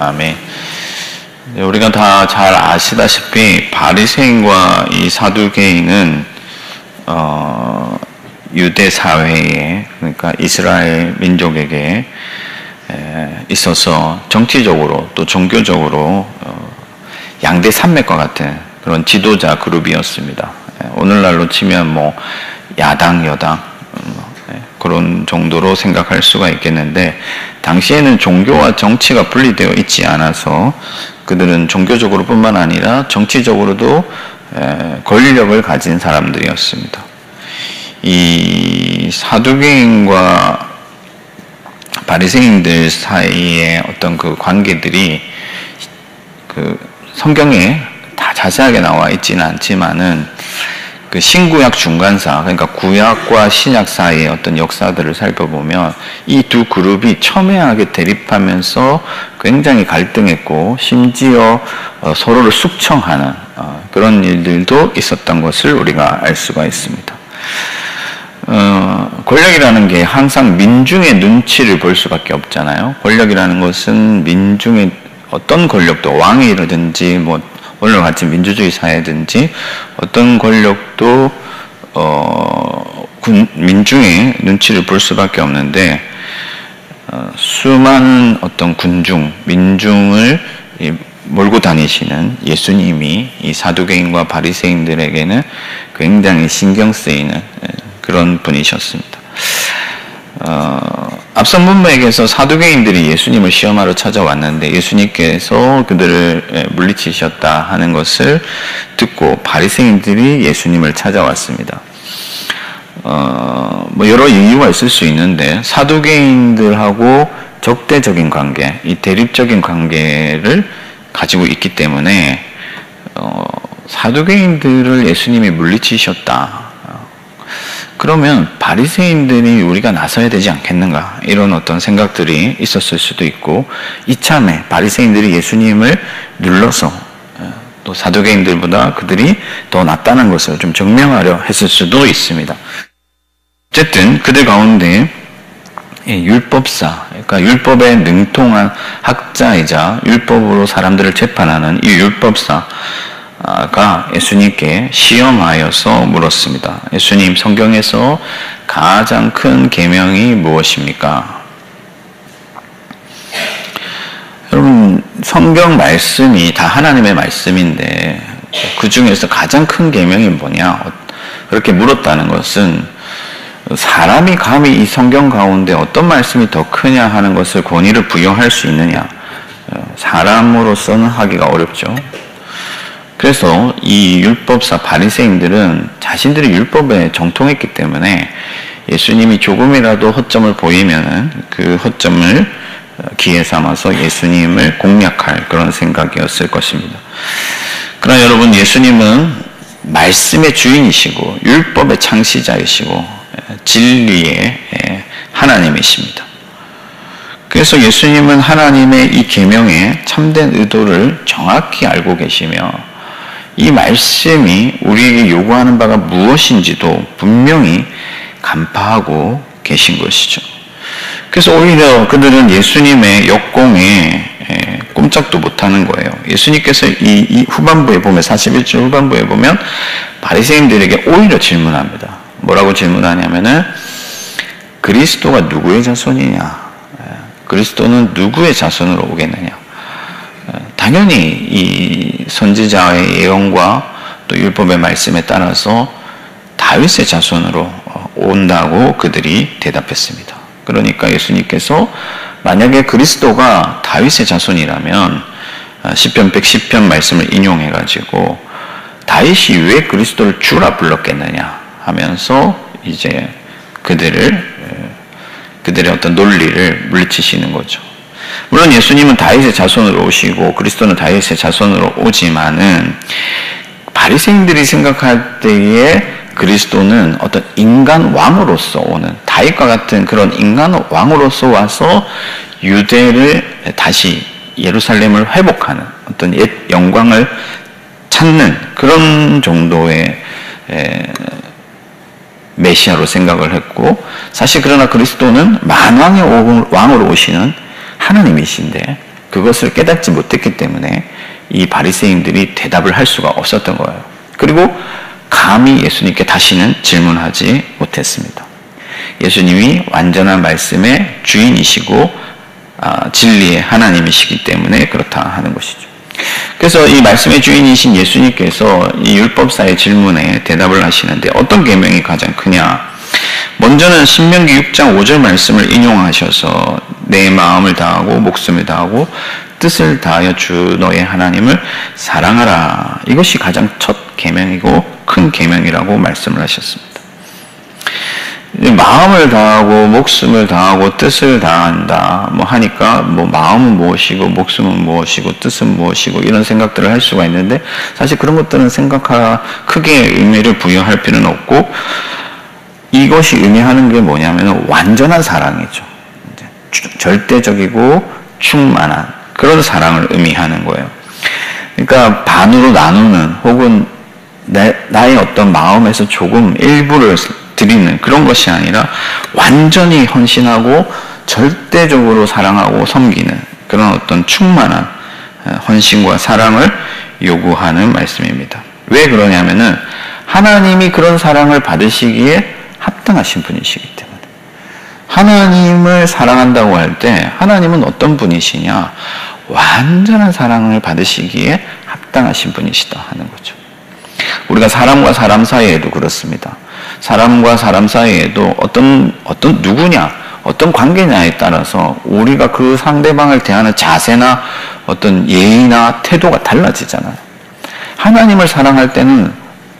아멘. 우리가 다 잘 아시다시피 바리새인과 이 사두개인은 유대 사회에, 그러니까 이스라엘 민족에게 있어서 정치적으로 또 종교적으로 양대 산맥과 같은 그런 지도자 그룹이었습니다. 오늘날로 치면 뭐 야당, 여당 그런 정도로 생각할 수가 있겠는데, 당시에는 종교와 정치가 분리되어 있지 않아서 그들은 종교적으로 뿐만 아니라 정치적으로도 권력을 가진 사람들이었습니다. 이 사두개인과 바리새인들 사이의 어떤 그 관계들이 그 성경에 다 자세하게 나와 있지는 않지만은 그 신구약 중간사, 그러니까 구약과 신약 사이의 어떤 역사들을 살펴보면 이 두 그룹이 첨예하게 대립하면서 굉장히 갈등했고, 심지어 서로를 숙청하는 그런 일들도 있었던 것을 우리가 알 수가 있습니다. 권력이라는 게 항상 민중의 눈치를 볼 수밖에 없잖아요. 권력이라는 것은 민중의 어떤 권력도, 왕이라든지 뭐 오늘 같이 민주주의 사회든지 어떤 권력도 민중의 눈치를 볼 수밖에 없는데, 수많은 어떤 군중, 민중을 몰고 다니시는 예수님이 이 사두개인과 바리새인들에게는 굉장히 신경 쓰이는 그런 분이셨습니다. 앞선 문맥에서 사두개인들이 예수님을 시험하러 찾아왔는데 예수님께서 그들을 물리치셨다 하는 것을 듣고 바리새인들이 예수님을 찾아왔습니다. 뭐 여러 이유가 있을 수 있는데, 사두개인들하고 적대적인 관계, 이 대립적인 관계를 가지고 있기 때문에 사두개인들을 예수님이 물리치셨다. 그러면 바리새인들이 우리가 나서야 되지 않겠는가, 이런 어떤 생각들이 있었을 수도 있고, 이참에 바리새인들이 예수님을 눌러서 또 사두개인들보다 그들이 더 낫다는 것을 좀 증명하려 했을 수도 있습니다. 어쨌든 그들 가운데 율법사, 그러니까 율법에 능통한 학자이자 율법으로 사람들을 재판하는 이 율법사 가 예수님께 시험하여서 물었습니다. 예수님, 성경에서 가장 큰 계명이 무엇입니까? 여러분, 성경 말씀이 다 하나님의 말씀인데 그 중에서 가장 큰 계명이 뭐냐? 그렇게 물었다는 것은 사람이 감히 이 성경 가운데 어떤 말씀이 더 크냐 하는 것을 권위를 부여할 수 있느냐? 사람으로서는 하기가 어렵죠. 그래서 이 율법사 바리새인들은 자신들이 율법에 정통했기 때문에 예수님이 조금이라도 허점을 보이면은 그 허점을 기회 삼아서 예수님을 공략할 그런 생각이었을 것입니다. 그러나 여러분, 예수님은 말씀의 주인이시고 율법의 창시자이시고 진리의 하나님이십니다. 그래서 예수님은 하나님의 이 계명의 참된 의도를 정확히 알고 계시며 이 말씀이 우리에게 요구하는 바가 무엇인지도 분명히 간파하고 계신 것이죠. 그래서 오히려 그들은 예수님의 역공에 꼼짝도 못하는 거예요. 예수님께서 이 후반부에 보면, 41절 후반부에 보면 바리새인들에게 오히려 질문합니다. 뭐라고 질문하냐면은 그리스도가 누구의 자손이냐? 그리스도는 누구의 자손으로 오겠느냐? 당연히 이 선지자의 예언과 또 율법의 말씀에 따라서 다윗의 자손으로 온다고 그들이 대답했습니다. 그러니까 예수님께서 만약에 그리스도가 다윗의 자손이라면 시편 110편 말씀을 인용해가지고 다윗이 왜 그리스도를 주라 불렀겠느냐 하면서 이제 그들의 어떤 논리를 물리치시는 거죠. 물론 예수님은 다윗의 자손으로 오시고 그리스도는 다윗의 자손으로 오지만은 바리새인들이 생각할 때에 그리스도는 어떤 인간 왕으로서 오는, 다윗과 같은 그런 인간 왕으로서 와서 유대를 다시 예루살렘을 회복하는 어떤 옛 영광을 찾는 그런 정도의 메시아로 생각을 했고, 사실 그러나 그리스도는 만왕의 왕으로 오시는 하나님이신데 그것을 깨닫지 못했기 때문에 이 바리새인들이 대답을 할 수가 없었던 거예요. 그리고 감히 예수님께 다시는 질문하지 못했습니다. 예수님이 완전한 말씀의 주인이시고 진리의 하나님이시기 때문에 그렇다 하는 것이죠. 그래서 이 말씀의 주인이신 예수님께서 이 율법사의 질문에 대답을 하시는데 어떤 계명이 가장 크냐? 먼저는 신명기 6장 5절 말씀을 인용하셔서 내 마음을 다하고 목숨을 다하고 뜻을 다하여 주 너의 하나님을 사랑하라. 이것이 가장 첫 계명이고 큰 계명이라고 말씀을 하셨습니다. 마음을 다하고 목숨을 다하고 뜻을 다한다 뭐 하니까 뭐 마음은 무엇이고 목숨은 무엇이고 뜻은 무엇이고 이런 생각들을 할 수가 있는데 사실 그런 것들은 크게 의미를 부여할 필요는 없고 이것이 의미하는 게 뭐냐면 완전한 사랑이죠. 절대적이고 충만한 그런 사랑을 의미하는 거예요. 그러니까 반으로 나누는 혹은 나의 어떤 마음에서 조금 일부를 드리는 그런 것이 아니라 완전히 헌신하고 절대적으로 사랑하고 섬기는 그런 어떤 충만한 헌신과 사랑을 요구하는 말씀입니다. 왜 그러냐면은 하나님이 그런 사랑을 받으시기에 합당하신 분이시기 때문에. 하나님을 사랑한다고 할 때 하나님은 어떤 분이시냐? 완전한 사랑을 받으시기에 합당하신 분이시다 하는 거죠. 우리가 사람과 사람 사이에도 그렇습니다. 사람과 사람 사이에도 어떤 누구냐, 어떤 관계냐에 따라서 우리가 그 상대방을 대하는 자세나 어떤 예의나 태도가 달라지잖아요. 하나님을 사랑할 때는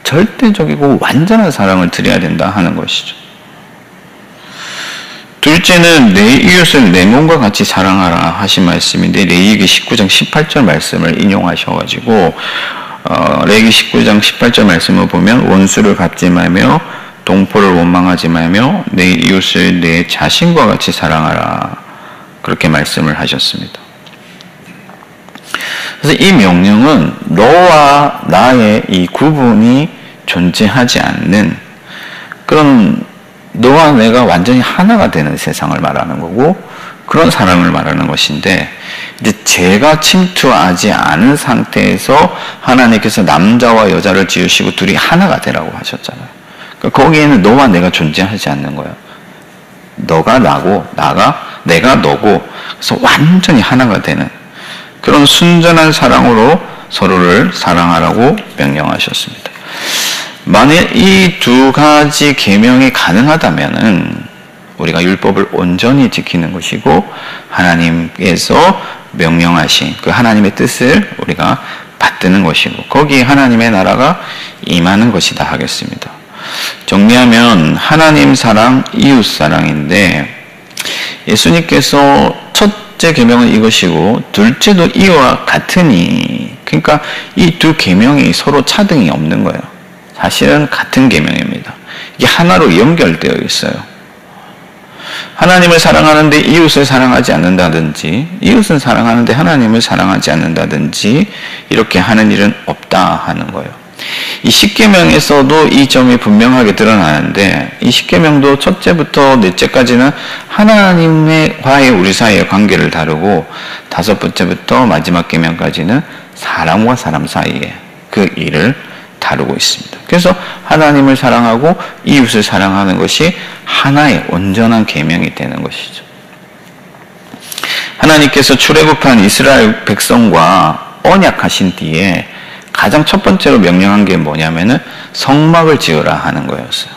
절대적이고 완전한 사랑을 드려야 된다 하는 것이죠. 둘째는 내 이웃을 내 몸과 같이 사랑하라 하신 말씀인데 레위기 19장 18절 말씀을 인용하셔가지고 레위기 19장 18절 말씀을 보면 원수를 갚지 말며 동포를 원망하지 말며 내 이웃을 내 자신과 같이 사랑하라 그렇게 말씀을 하셨습니다. 그래서 이 명령은 너와 나의 이 구분이 존재하지 않는 그런 너와 내가 완전히 하나가 되는 세상을 말하는 거고 그런 사랑을 말하는 것인데 이제 죄가 침투하지 않은 상태에서 하나님께서 남자와 여자를 지으시고 둘이 하나가 되라고 하셨잖아요. 그러니까 거기에는 너와 내가 존재하지 않는 거예요. 너가 나고 내가 너고 그래서 완전히 하나가 되는 그런 순전한 사랑으로 서로를 사랑하라고 명령하셨습니다. 만일 이 두 가지 계명이 가능하다면은 우리가 율법을 온전히 지키는 것이고 하나님께서 명령하신 그 하나님의 뜻을 우리가 받드는 것이고 거기에 하나님의 나라가 임하는 것이다 하겠습니다. 정리하면 하나님 사랑, 이웃 사랑인데 예수님께서 첫째 계명은 이것이고 둘째도 이와 같으니 그러니까 이 두 계명이 서로 차등이 없는 거예요. 사실은 같은 계명입니다. 이게 하나로 연결되어 있어요. 하나님을 사랑하는데 이웃을 사랑하지 않는다든지 이웃은 사랑하는데 하나님을 사랑하지 않는다든지 이렇게 하는 일은 없다 하는 거예요. 이 십계명에서도 이 점이 분명하게 드러나는데 이 십계명도 첫째부터 넷째까지는 하나님과의 우리 사이의 관계를 다루고 다섯 번째부터 마지막 계명까지는 사람과 사람 사이의 그 일을 다루고 있습니다. 그래서 하나님을 사랑하고 이웃을 사랑하는 것이 하나의 온전한 계명이 되는 것이죠. 하나님께서 출애굽한 이스라엘 백성과 언약하신 뒤에 가장 첫 번째로 명령한 게 뭐냐면은 성막을 지으라 하는 거였어요.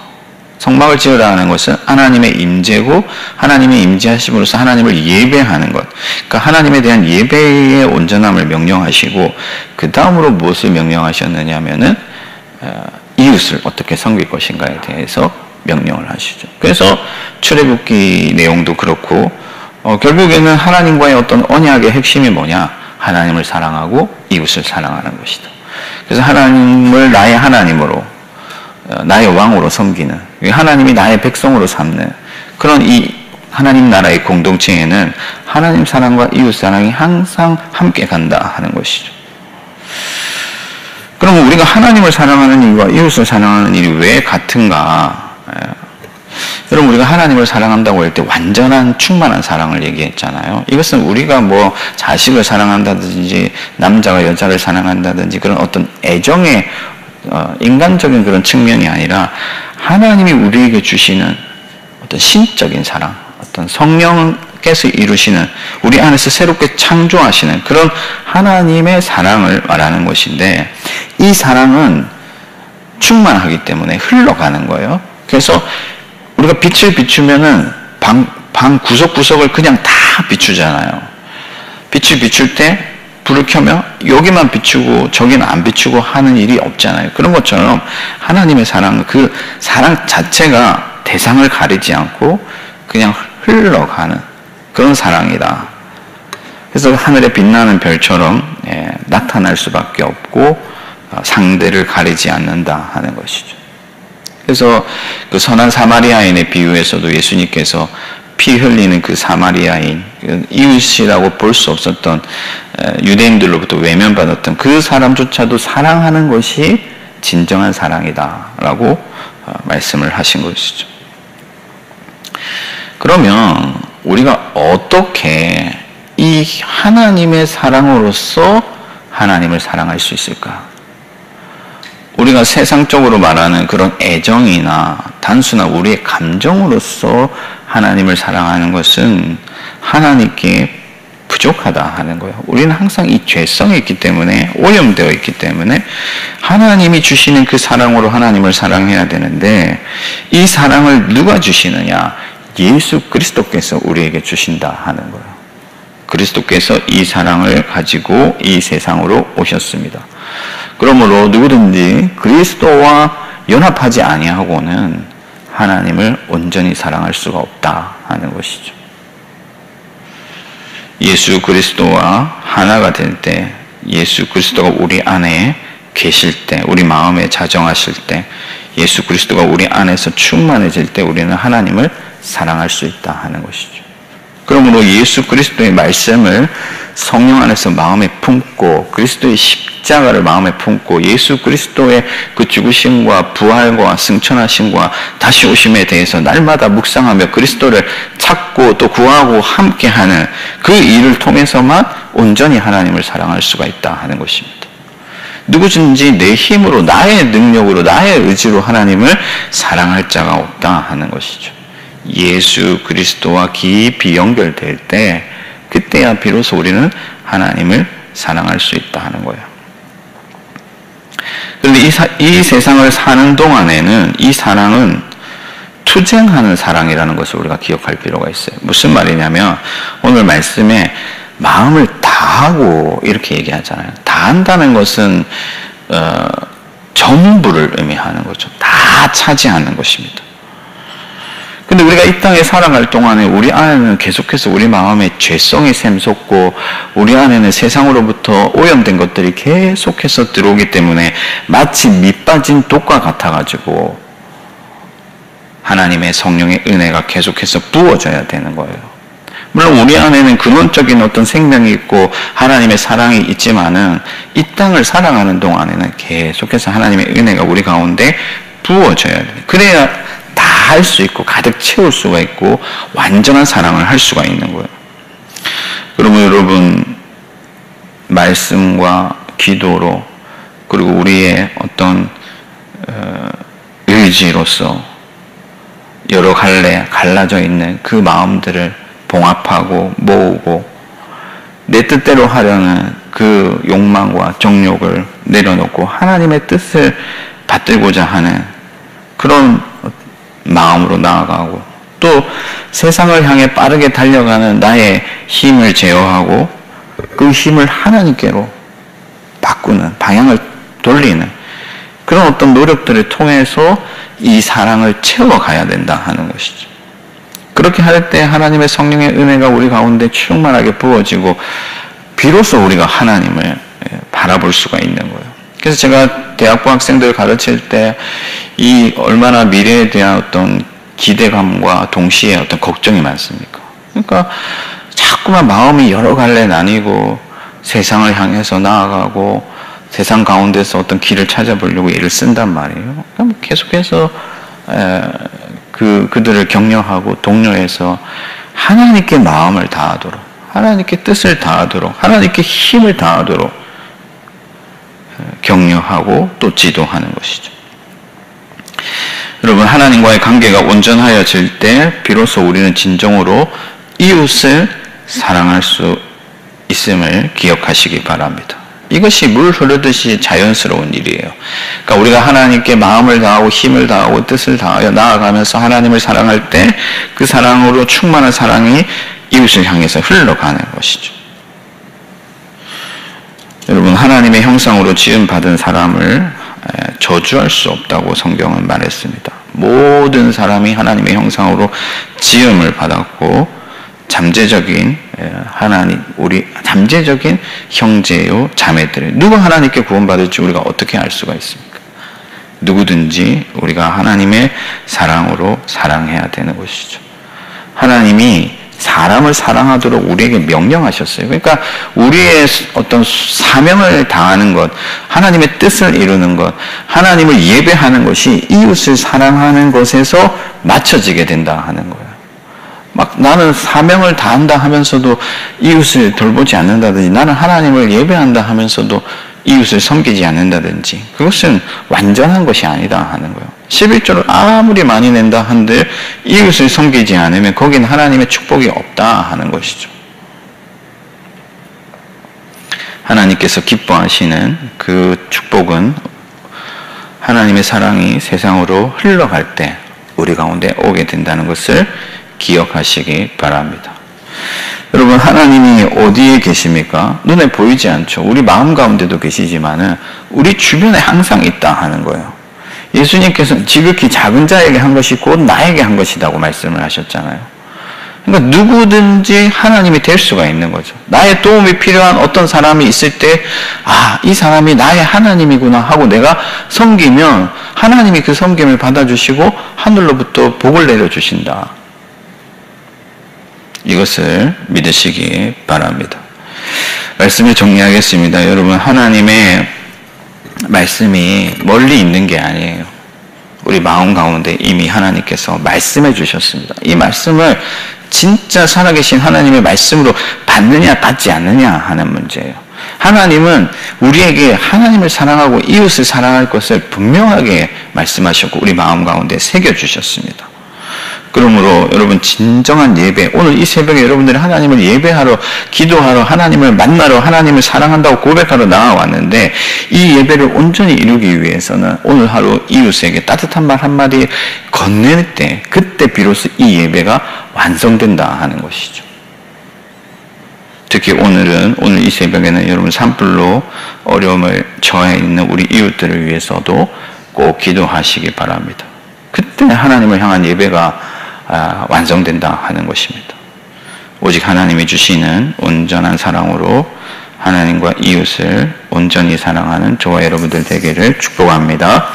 성막을 지으라 하는 것은 하나님의 임재고 하나님의 임재하심으로써 하나님을 예배하는 것. 그러니까 하나님에 대한 예배의 온전함을 명령하시고 그 다음으로 무엇을 명령하셨느냐 하면은 이웃을 어떻게 섬길 것인가에 대해서 명령을 하시죠. 그래서 출애굽기 내용도 그렇고 결국에는 하나님과의 어떤 언약의 핵심이 뭐냐? 하나님을 사랑하고 이웃을 사랑하는 것이다. 그래서 하나님을 나의 하나님으로 나의 왕으로 섬기는 하나님이 나의 백성으로 삼는 그런 이 하나님 나라의 공동체에는 하나님 사랑과 이웃 사랑이 항상 함께 간다 하는 것이죠. 그럼 우리가 하나님을 사랑하는 일과 이웃을 사랑하는 일이 왜 같은가? 여러분, 우리가 하나님을 사랑한다고 할 때 완전한 충만한 사랑을 얘기했잖아요. 이것은 우리가 뭐 자식을 사랑한다든지 남자가 여자를 사랑한다든지 그런 어떤 애정의 인간적인 그런 측면이 아니라 하나님이 우리에게 주시는 어떤 신적인 사랑, 어떤 성령께서 이루시는 우리 안에서 새롭게 창조하시는 그런 하나님의 사랑을 말하는 것인데, 이 사랑은 충만하기 때문에 흘러가는 거예요. 그래서 우리가 빛을 비추면은 방 구석구석을 그냥 다 비추잖아요. 빛을 비출 때 불을 켜면 여기만 비추고 저기는 안 비추고 하는 일이 없잖아요. 그런 것처럼 하나님의 사랑, 그 사랑 자체가 대상을 가리지 않고 그냥 흘러가는 그런 사랑이다. 그래서 하늘에 빛나는 별처럼 나타날 수밖에 없고 상대를 가리지 않는다 하는 것이죠. 그래서 그 선한 사마리아인의 비유에서도 예수님께서 피 흘리는 그 사마리아인, 이웃이라고 볼 수 없었던 유대인들로부터 외면받았던 그 사람조차도 사랑하는 것이 진정한 사랑이다라고 말씀을 하신 것이죠. 그러면 우리가 어떻게 이 하나님의 사랑으로서 하나님을 사랑할 수 있을까? 우리가 세상적으로 말하는 그런 애정이나 단순한 우리의 감정으로서 하나님을 사랑하는 것은 하나님께 부족하다 하는 거예요. 우리는 항상 이 죄성이 있기 때문에, 오염되어 있기 때문에 하나님이 주시는 그 사랑으로 하나님을 사랑해야 되는데, 이 사랑을 누가 주시느냐? 예수 그리스도께서 우리에게 주신다 하는 거예요. 그리스도께서 이 사랑을 가지고 이 세상으로 오셨습니다. 그러므로 누구든지 그리스도와 연합하지 아니하고는 하나님을 온전히 사랑할 수가 없다 하는 것이죠. 예수 그리스도와 하나가 될 때, 예수 그리스도가 우리 안에 계실 때, 우리 마음에 자정하실 때, 예수 그리스도가 우리 안에서 충만해질 때 우리는 하나님을 사랑할 수 있다 하는 것이죠. 그러므로 예수 그리스도의 말씀을 성령 안에서 마음에 품고, 그리스도의 십자가를 마음에 품고, 예수 그리스도의 그 죽으심과 부활과 승천하심과 다시 오심에 대해서 날마다 묵상하며 그리스도를 찾고 또 구하고 함께하는 그 일을 통해서만 온전히 하나님을 사랑할 수가 있다 하는 것입니다. 누구든지 내 힘으로, 나의 능력으로, 나의 의지로 하나님을 사랑할 자가 없다 하는 것이죠. 예수 그리스도와 깊이 연결될 때, 그때야 비로소 우리는 하나님을 사랑할 수 있다 하는 거예요. 그런데 이 세상을 사는 동안에는 이 사랑은 투쟁하는 사랑이라는 것을 우리가 기억할 필요가 있어요. 무슨 말이냐면, 오늘 말씀에 마음을 다하고 이렇게 얘기하잖아요. 다한다는 것은 전부를 의미하는 거죠. 다 차지하는 것입니다. 근데 우리가 이 땅에 살아갈 동안에 우리 안에는 계속해서 우리 마음에 죄성이 샘솟고, 우리 안에는 세상으로부터 오염된 것들이 계속해서 들어오기 때문에 마치 밑빠진 독과 같아가지고 하나님의 성령의 은혜가 계속해서 부어져야 되는 거예요. 물론 우리 안에는 근원적인 어떤 생명이 있고 하나님의 사랑이 있지만은 이 땅을 살아가는 동안에는 계속해서 하나님의 은혜가 우리 가운데 부어져야 돼요. 그래야 다 할 수 있고 가득 채울 수가 있고 완전한 사랑을 할 수가 있는 거예요. 그러면 여러분, 말씀과 기도로, 그리고 우리의 어떤 의지로서 여러 갈래 갈라져 있는 그 마음들을 봉합하고 모으고 내 뜻대로 하려는 그 욕망과 정욕을 내려놓고 하나님의 뜻을 받들고자 하는 그런 마음으로 나아가고, 또 세상을 향해 빠르게 달려가는 나의 힘을 제어하고 그 힘을 하나님께로 바꾸는, 방향을 돌리는 그런 어떤 노력들을 통해서 이 사랑을 채워가야 된다 하는 것이죠. 그렇게 할 때 하나님의 성령의 은혜가 우리 가운데 충만하게 부어지고 비로소 우리가 하나님을 바라볼 수가 있는 거예요. 그래서 제가 대학부 학생들을 가르칠 때 이 얼마나 미래에 대한 어떤 기대감과 동시에 어떤 걱정이 많습니까? 그러니까 자꾸만 마음이 여러 갈래 나뉘고 세상을 향해서 나아가고 세상 가운데서 어떤 길을 찾아보려고 애를 쓴단 말이에요. 그럼 계속해서 그들을 격려하고 독려해서 하나님께 마음을 다하도록, 하나님께 뜻을 다하도록, 하나님께 힘을 다하도록 격려하고 또 지도하는 것이죠. 여러분, 하나님과의 관계가 온전하여질 때 비로소 우리는 진정으로 이웃을 사랑할 수 있음을 기억하시기 바랍니다. 이것이 물 흐르듯이 자연스러운 일이에요. 그러니까 우리가 하나님께 마음을 다하고 힘을 다하고 뜻을 다하여 나아가면서 하나님을 사랑할 때 그 사랑으로 충만한 사랑이 이웃을 향해서 흘러가는 것이죠. 여러분, 하나님의 형상으로 지음받은 사람을 저주할 수 없다고 성경은 말했습니다. 모든 사람이 하나님의 형상으로 지음을 받았고 잠재적인 우리 잠재적인 형제요 자매들, 누가 하나님께 구원받을지 우리가 어떻게 알 수가 있습니까? 누구든지 우리가 하나님의 사랑으로 사랑해야 되는 것이죠. 하나님이 사람을 사랑하도록 우리에게 명령하셨어요. 그러니까 우리의 어떤 사명을 다하는 것, 하나님의 뜻을 이루는 것, 하나님을 예배하는 것이 이웃을 사랑하는 것에서 맞춰지게 된다 하는 거예요. 막 나는 사명을 다한다 하면서도 이웃을 돌보지 않는다든지, 나는 하나님을 예배한다 하면서도 이웃을 섬기지 않는다든지, 그것은 완전한 것이 아니다 하는 거예요. 11조를 아무리 많이 낸다 한들 이웃을 섬기지 않으면 거긴 하나님의 축복이 없다 하는 것이죠. 하나님께서 기뻐하시는 그 축복은 하나님의 사랑이 세상으로 흘러갈 때 우리 가운데 오게 된다는 것을 기억하시기 바랍니다. 여러분, 하나님이 어디에 계십니까? 눈에 보이지 않죠. 우리 마음 가운데도 계시지만은 우리 주변에 항상 있다 하는 거예요. 예수님께서는 지극히 작은 자에게 한 것이 곧 나에게 한 것이라고 말씀을 하셨잖아요. 그러니까 누구든지 하나님이 될 수가 있는 거죠. 나의 도움이 필요한 어떤 사람이 있을 때, 이 사람이 나의 하나님이구나 하고 내가 섬기면 하나님이 그 섬김을 받아주시고 하늘로부터 복을 내려주신다. 이것을 믿으시기 바랍니다. 말씀을 정리하겠습니다. 여러분, 하나님의 말씀이 멀리 있는 게 아니에요. 우리 마음 가운데 이미 하나님께서 말씀해 주셨습니다. 이 말씀을 진짜 살아계신 하나님의 말씀으로 받느냐 받지 않느냐 하는 문제예요. 하나님은 우리에게 하나님을 사랑하고 이웃을 사랑할 것을 분명하게 말씀하셨고 우리 마음 가운데 새겨주셨습니다. 그러므로 여러분, 진정한 예배, 오늘 이 새벽에 여러분들이 하나님을 예배하러, 기도하러, 하나님을 만나러, 하나님을 사랑한다고 고백하러 나와왔는데 이 예배를 온전히 이루기 위해서는 오늘 하루 이웃에게 따뜻한 말 한마디 건넬 때, 그때 비로소 이 예배가 완성된다 하는 것이죠. 특히 오늘 이 새벽에는 여러분 산불로 어려움을 처해 있는 우리 이웃들을 위해서도 꼭 기도하시기 바랍니다. 그때 하나님을 향한 예배가 완성된다 하는 것입니다. 오직 하나님이 주시는 온전한 사랑으로 하나님과 이웃을 온전히 사랑하는 저와 여러분들 되기를 축복합니다.